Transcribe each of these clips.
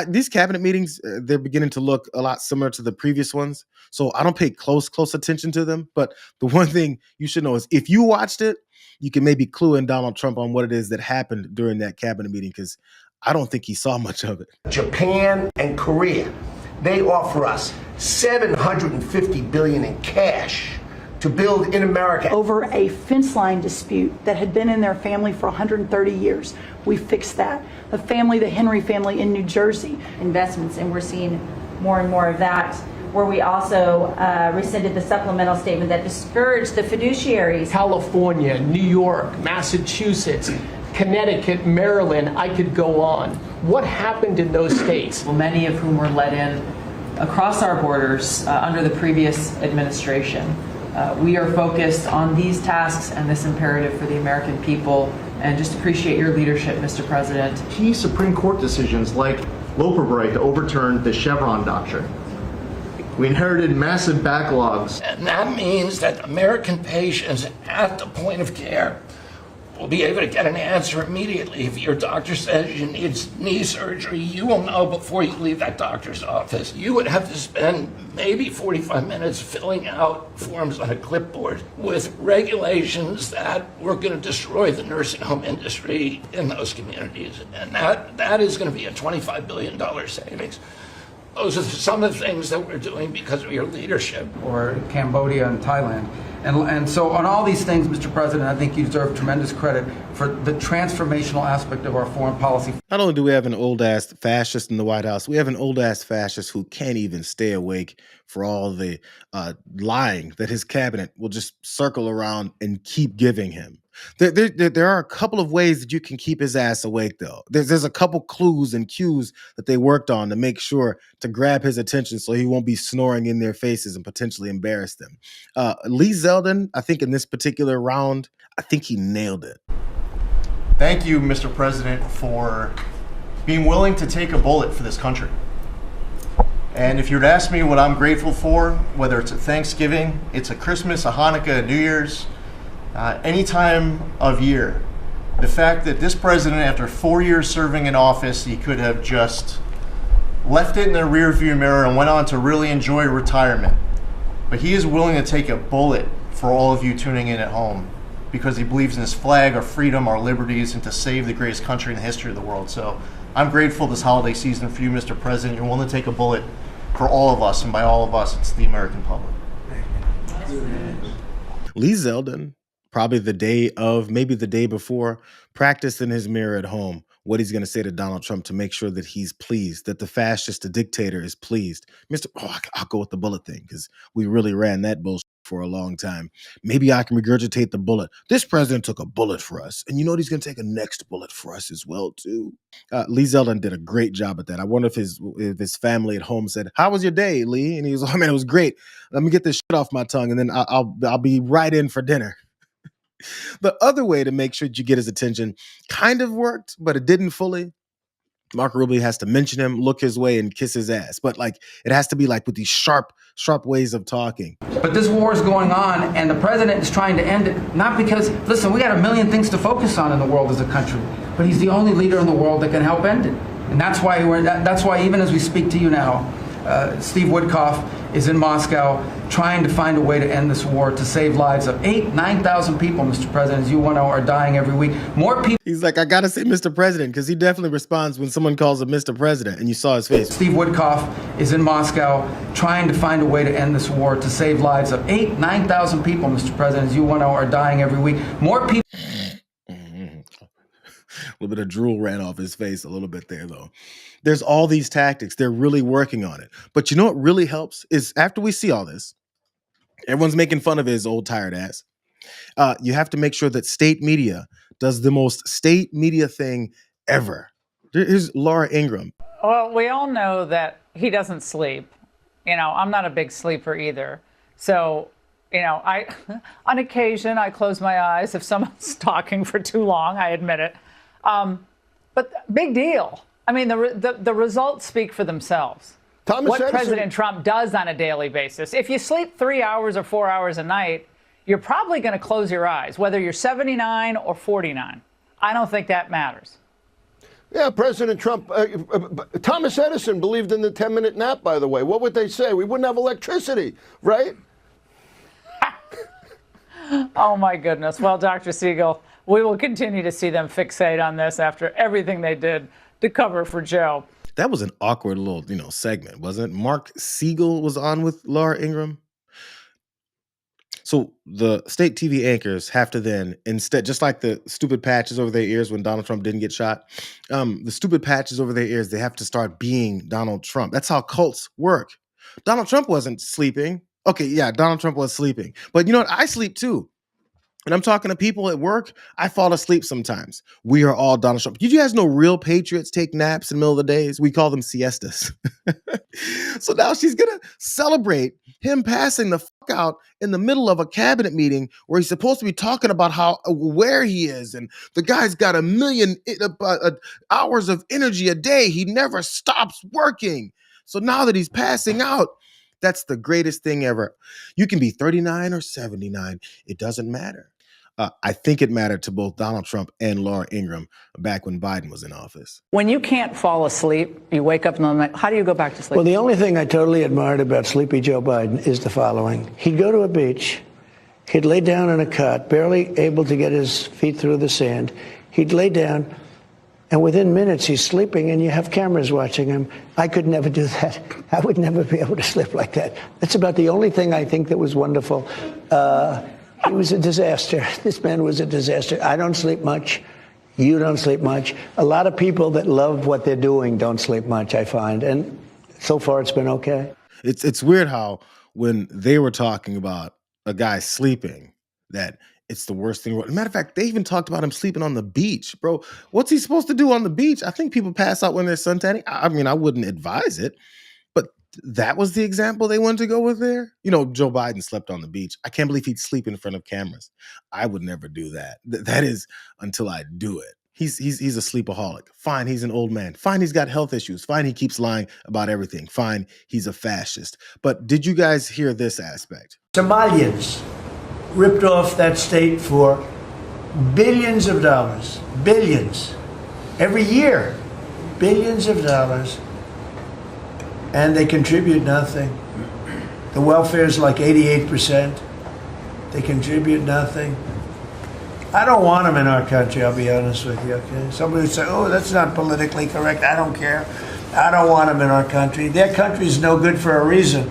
These cabinet meetings, they're beginning to look a lot similar to the previous ones. So I don't pay close attention to them. But the one thing you should know is if you watched it, you can maybe clue in Donald Trump on what it is that happened during that cabinet meeting, because I don't think he saw much of it. Japan and Korea, they offer us $750 billion in cash to build in America. Over a fence line dispute that had been in their family for 130 years. We fixed that. The Henry family in New Jersey. Investments, and we're seeing more and more of that, where we also rescinded the supplemental statement that discouraged the fiduciaries. California, New York, Massachusetts, Connecticut, Maryland, I could go on. What happened in those states? Well, many of whom were let in across our borders under the previous administration. We are focused on these tasks and this imperative for the American people, and just appreciate your leadership, Mr. President. Key Supreme Court decisions like Loper-Bright overturned the Chevron doctrine. We inherited massive backlogs. And that means that American patients at the point of care will be able to get an answer immediately. If your doctor says you need knee surgery, you will know before you leave that doctor's office. You would have to spend maybe 45 minutes filling out forms on a clipboard with regulations that were going to destroy the nursing home industry in those communities. And that is going to be a $25 billion savings. Those are some of the things that we're doing because of your leadership. Or Cambodia and Thailand. And so on all these things, Mr. President, I think you deserve tremendous credit for the transformational aspect of our foreign policy. Not only do we have an old-ass fascist in the White House, we have an old-ass fascist who can't even stay awake for all the lying that his cabinet will just circle around and keep giving him. There are a couple of ways that you can keep his ass awake, though. There's a couple clues and cues that they worked on to make sure to grab his attention so he won't be snoring in their faces and potentially embarrass them. Lee Zeldin, I think in this particular round, I think he nailed it. Thank you, Mr. President, for being willing to take a bullet for this country. And if you were to ask me what I'm grateful for, whether it's a Thanksgiving, it's a Christmas, a Hanukkah, a New Year's, any time of year, the fact that this president, after 4 years serving in office, he could have just left it in the rearview mirror and went on to really enjoy retirement. But he is willing to take a bullet for all of you tuning in at home because he believes in his flag, our freedom, our liberties, and to save the greatest country in the history of the world. So I'm grateful this holiday season for you, Mr. President. You're willing to take a bullet for all of us, and by all of us, it's the American public. Lee Zeldin, probably the day of, maybe the day before, practiced in his mirror at home what he's going to say to Donald Trump to make sure that he's pleased, that the fascist, the dictator is pleased. I'll go with the bullet thing because we really ran that bullshit for a long time. Maybe I can regurgitate the bullet. This president took a bullet for us, and you know what? He's going to take a next bullet for us as well, too. Lee Zeldin did a great job at that. I wonder if his family at home said, "How was your day, Lee?" And he was, "Oh man, it was great. Let me get this shit off my tongue, and then I'll be right in for dinner." The other way to make sure that you get his attention kind of worked, but it didn't fully. Marco Rubio has to mention him, look his way, and kiss his ass. But it has to be with these sharp ways of talking. But this war is going on, and the president is trying to end it, not because, listen, we got a million things to focus on in the world as a country, but he's the only leader in the world that can help end it. And that's why even as we speak to you now, Steve Woodcock is in Moscow trying to find a way to end this war, to save lives of 9,000 people, Mr. President, as you know, are dying every week. More people. He's like, I got to say Mr. President, because he definitely responds when someone calls him Mr. President, and you saw his face. Steve Woodcock is in Moscow trying to find a way to end this war, to save lives of 9,000 people, Mr. President, as you know, are dying every week. More people. A little bit of drool ran off his face a little bit there, though. There's all these tactics. They're really working on it. But you know what really helps is after we see all this, everyone's making fun of his old tired ass. You have to make sure that state media does the most state media thing ever. Here's Laura Ingraham. Well, we all know that he doesn't sleep. I'm not a big sleeper either. So, on occasion, I close my eyes if someone's talking for too long. I admit it. But big deal. I mean, the results speak for themselves. What President Trump does on a daily basis. If you sleep 3 hours or 4 hours a night, you're probably going to close your eyes, whether you're 79 or 49. I don't think that matters. Yeah, President Trump. Thomas Edison believed in the 10-minute nap, by the way. What would they say? We wouldn't have electricity, right? Oh, my goodness. Well, Dr. Siegel, we will continue to see them fixate on this after everything they did to cover for Joe. That was an awkward little, segment, wasn't it? Mark Siegel was on with Laura Ingraham. So the state TV anchors have to then instead, just like the stupid patches over their ears when Donald Trump didn't get shot, the stupid patches over their ears, they have to start being Donald Trump. That's how cults work. Donald Trump wasn't sleeping. Okay, yeah, Donald Trump was sleeping. But you know what? I sleep too. And I'm talking to people at work, I fall asleep sometimes. We are all Donald Trump. Did you guys know real patriots take naps in the middle of the days? We call them siestas. So now she's going to celebrate him passing the fuck out in the middle of a cabinet meeting where he's supposed to be talking about how where he is. And the guy's got 1 million hours of energy a day. He never stops working. So now that he's passing out, that's the greatest thing ever. You can be 39 or 79. It doesn't matter. I think it mattered to both Donald Trump and Laura Ingraham back when Biden was in office. When you can't fall asleep, you wake up in the night, how do you go back to sleep? Well, the only thing I totally admired about Sleepy Joe Biden is the following. He'd go to a beach. He'd lay down in a cot, barely able to get his feet through the sand. He'd lay down, and within minutes, he's sleeping, and you have cameras watching him. I could never do that. I would never be able to sleep like that. That's about the only thing I think that was wonderful. He was a disaster. This man was a disaster. I don't sleep much. You don't sleep much. A lot of people that love what they're doing don't sleep much, I find. And so far, it's been okay. It's weird how when they were talking about a guy sleeping, that it's the worst thing. Matter of fact, they even talked about him sleeping on the beach. Bro, what's he supposed to do on the beach? I think people pass out when they're suntanning. I mean, I wouldn't advise it. But that was the example they wanted to go with there. Joe Biden slept on the beach. I can't believe he'd sleep in front of cameras. I would never do that. That is until I do it. He's a sleepaholic. Fine, he's an old man. Fine, he's got health issues. Fine, he keeps lying about everything. Fine, he's a fascist. But did you guys hear this aspect? Somalians ripped off that state for billions of dollars. Billions. Every year. Billions of dollars. And they contribute nothing. The welfare is like 88%. They contribute nothing. I don't want them in our country, I'll be honest with you, okay? Somebody would say, oh, that's not politically correct. I don't care. I don't want them in our country. Their country's no good for a reason.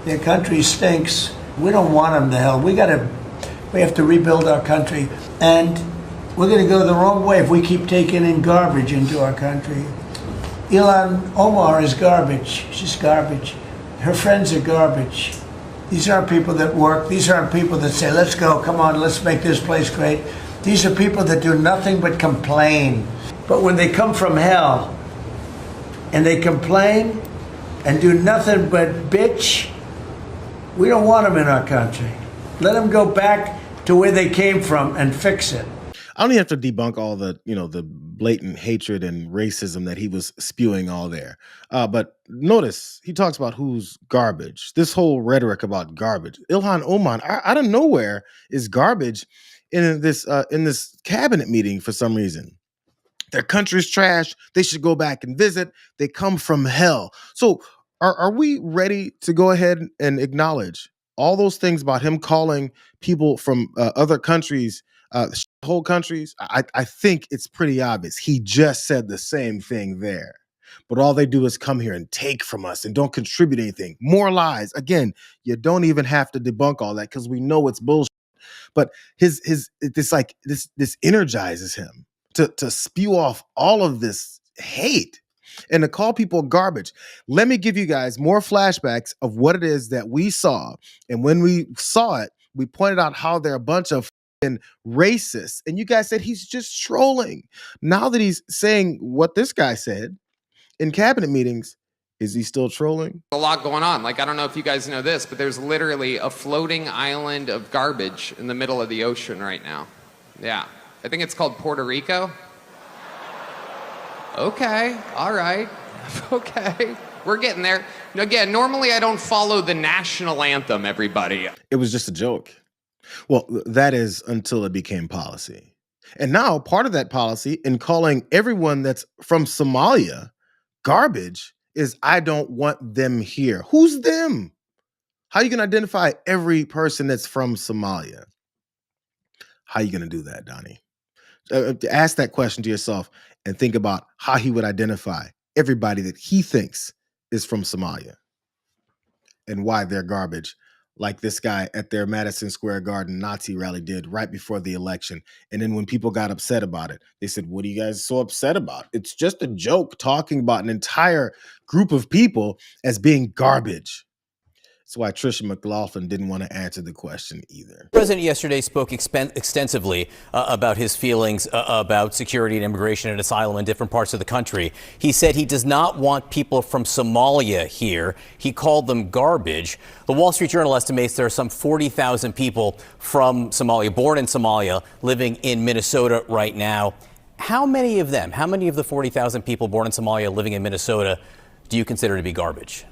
Their country stinks. We don't want them to hell. We have to rebuild our country. And we're going to go the wrong way if we keep taking in garbage into our country. Ilhan Omar is garbage. She's garbage. Her friends are garbage. These aren't people that work. These aren't people that say, let's go, come on, let's make this place great. These are people that do nothing but complain. But when they come from hell and they complain and do nothing but bitch, we don't want them in our country. Let them go back to where they came from and fix it. I don't even have to debunk all the, the blatant hatred and racism that he was spewing all there. But notice he talks about who's garbage. This whole rhetoric about garbage. Ilhan Omar, out of nowhere, is garbage in this cabinet meeting for some reason. Their country's trash. They should go back and visit. They come from hell. So are we ready to go ahead and acknowledge all those things about him calling people from other countries whole countries? I think it's pretty obvious. He just said the same thing there. But all they do is come here and take from us and don't contribute anything. More lies. Again, you don't even have to debunk all that because we know it's bullshit. But this energizes him to spew off all of this hate and to call people garbage. Let me give you guys more flashbacks of what it is that we saw. And when we saw it, we pointed out how they're a bunch of racist, and you guys said he's just trolling. Now that he's saying what this guy said in cabinet meetings, is he still trolling? A lot going on. I don't know if you guys know this, but there's literally a floating island of garbage in the middle of the ocean right now. Yeah, I think it's called Puerto Rico. Okay, all right, okay, we're getting there. Again, normally I don't follow the national anthem, everybody. It was just a joke. Well, that is until it became policy. And now part of that policy in calling everyone that's from Somalia garbage is I don't want them here. Who's them? How are you going to identify every person that's from Somalia? How are you going to do that, Donnie? Ask that question to yourself and think about how he would identify everybody that he thinks is from Somalia and why they're garbage, like this guy at their Madison Square Garden Nazi rally did right before the election. And then when people got upset about it, they said, what are you guys so upset about? It's just a joke talking about an entire group of people as being garbage. That's why Tricia McLaughlin didn't want to answer the question either. The president yesterday spoke extensively about his feelings about security and immigration and asylum in different parts of the country. He said he does not want people from Somalia here. He called them garbage. The Wall Street Journal estimates there are some 40,000 people from Somalia, born in Somalia, living in Minnesota right now. How many of them, how many of the 40,000 people born in Somalia living in Minnesota do you consider to be garbage?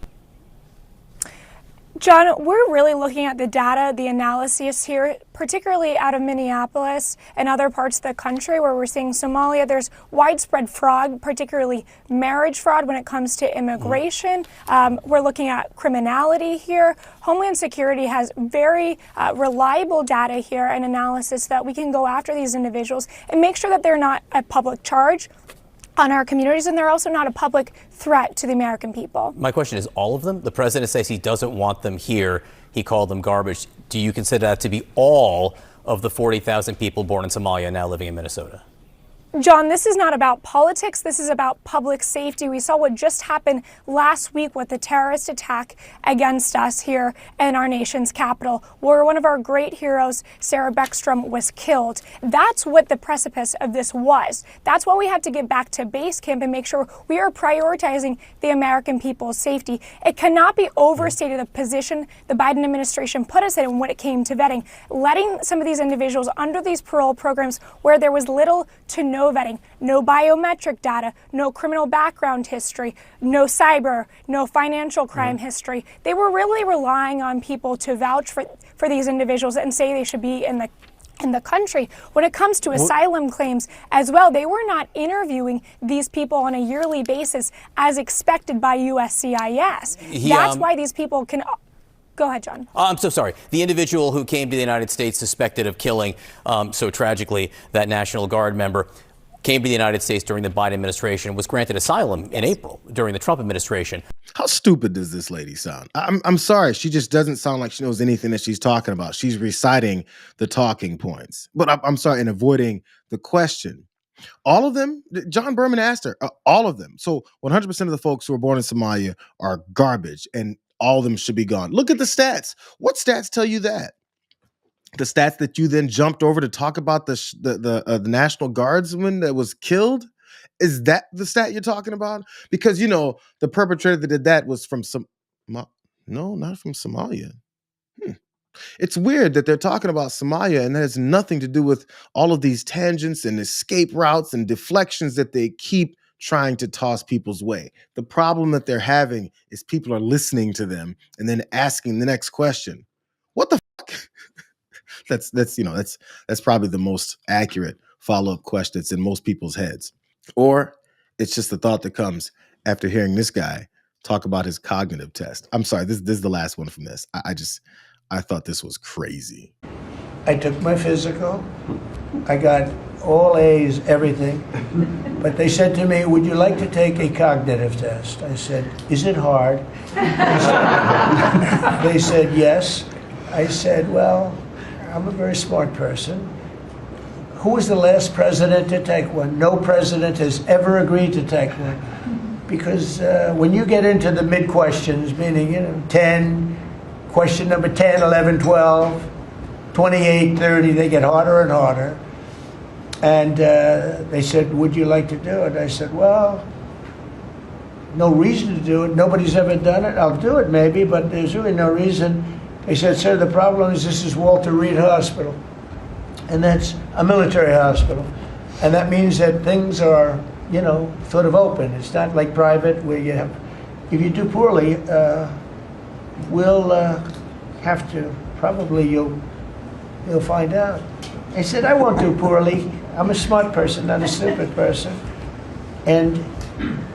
John, we're really looking at the data, the analysis here, particularly out of Minneapolis and other parts of the country where we're seeing Somalia. There's widespread fraud, particularly marriage fraud when it comes to immigration. We're looking at criminality here. Homeland Security has very reliable data here and analysis that we can go after these individuals and make sure that they're not a public charge on our communities, and they're also not a public threat to the American people. My question is, all of them? The president says he doesn't want them here. He called them garbage. Do you consider that to be all of the 40,000 people born in Somalia now living in Minnesota? John, this is not about politics. This is about public safety. We saw what just happened last week with the terrorist attack against us here in our nation's capital, where one of our great heroes, Sarah Beckstrom, was killed. That's what the precipice of this was. That's why we have to get back to base camp and make sure we are prioritizing the American people's safety. It cannot be overstated the position the Biden administration put us in when it came to vetting, letting some of these individuals under these parole programs where there was little to no vetting, no biometric data, no criminal background history, no cyber, no financial crime history. They were really relying on people to vouch for these individuals and say they should be in the country. When it comes to asylum claims as well, they were not interviewing these people on a yearly basis as expected by USCIS. That's why these people can... Go ahead, John. I'm so sorry. The individual who came to the United States suspected of killing, so tragically, that National Guard member, came to the United States during the Biden administration, was granted asylum in April during the Trump administration. How stupid does this lady sound? I'm sorry. She just doesn't sound like she knows anything that she's talking about. She's reciting the talking points. But I'm sorry, and avoiding the question. All of them, John Berman asked her, all of them. So 100% of the folks who were born in Somalia are garbage, and all of them should be gone. Look at the stats. What stats tell you that? The stats that you then jumped over to talk about the National Guardsman that was killed? Is that the stat you're talking about? Because, you know, the perpetrator that did that was from no, not from Somalia. It's weird that they're talking about Somalia and that has nothing to do with all of these tangents and escape routes and deflections that they keep trying to toss people's way. The problem that they're having is people are listening to them and then asking the next question. What the fuck? That's probably the most accurate follow-up question that's in most people's heads. Or it's just the thought that comes after hearing this guy talk about his cognitive test. I'm sorry, this is the last one from this. I thought this was crazy. I took my physical. I got all A's, everything. But they said to me, would you like to take a cognitive test? I said, is it hard? They said, yes. I said, well, I'm a very smart person. Who was the last president to take one? No president has ever agreed to take one. Because when you get into the mid-questions, meaning, 10, question number 10, 11, 12, 28, 30, they get harder and harder. And they said, would you like to do it? I said, well, no reason to do it. Nobody's ever done it. I'll do it maybe, but there's really no reason. They said, sir, the problem is this is Walter Reed Hospital. And that's a military hospital. And that means that things are, sort of open. It's not like private where you have, if you do poorly, we'll have to, probably you'll find out. I said, I won't do poorly. I'm a smart person, not a stupid person. And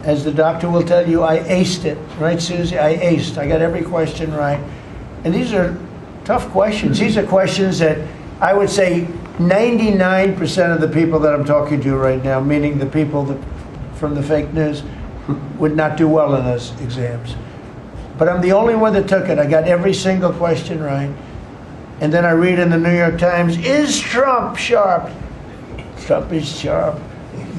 as the doctor will tell you, I aced it. Right, Susie? I aced. I got every question right. And these are tough questions. These are questions that I would say 99% of the people that I'm talking to right now, meaning the people that, from the fake news, would not do well in those exams. But I'm the only one that took it. I got every single question right. And then I read in the New York Times, is Trump sharp? Trump is sharp.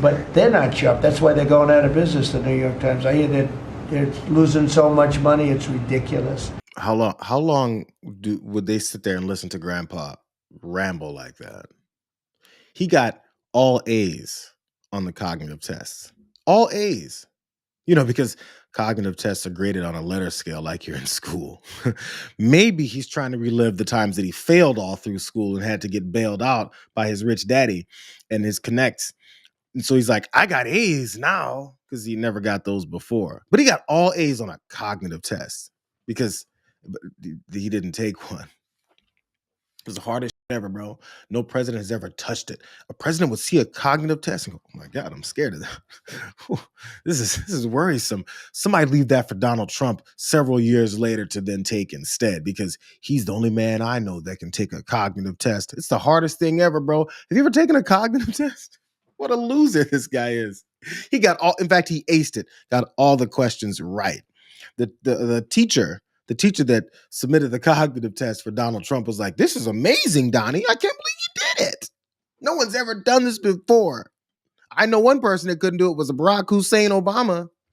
But they're not sharp. That's why they're going out of business, the New York Times. I hear that they're losing so much money, it's ridiculous. How long would they sit there and listen to Grandpa ramble like that? He got all A's on the cognitive tests. All A's. You know, because cognitive tests are graded on a letter scale like you're in school. Maybe he's trying to relive the times that he failed all through school and had to get bailed out by his rich daddy and his connects. And so he's like, I got A's now because he never got those before. But he got all A's on a cognitive test because he didn't take one. It was the hardest shit ever, bro. No president has ever touched it. A president would see a cognitive test and go, oh my God, I'm scared of that. This is worrisome. Somebody leave that for Donald Trump several years later to then take instead, because he's the only man I know that can take a cognitive test. It's the hardest thing ever, bro. Have you ever taken a cognitive test? What a loser this guy is. He got all, in fact, he aced it, got all the questions right. The teacher that submitted the cognitive test for Donald Trump was like, this is amazing, Donnie. I can't believe you did it. No one's ever done this before. I know one person that couldn't do it was Barack Hussein Obama.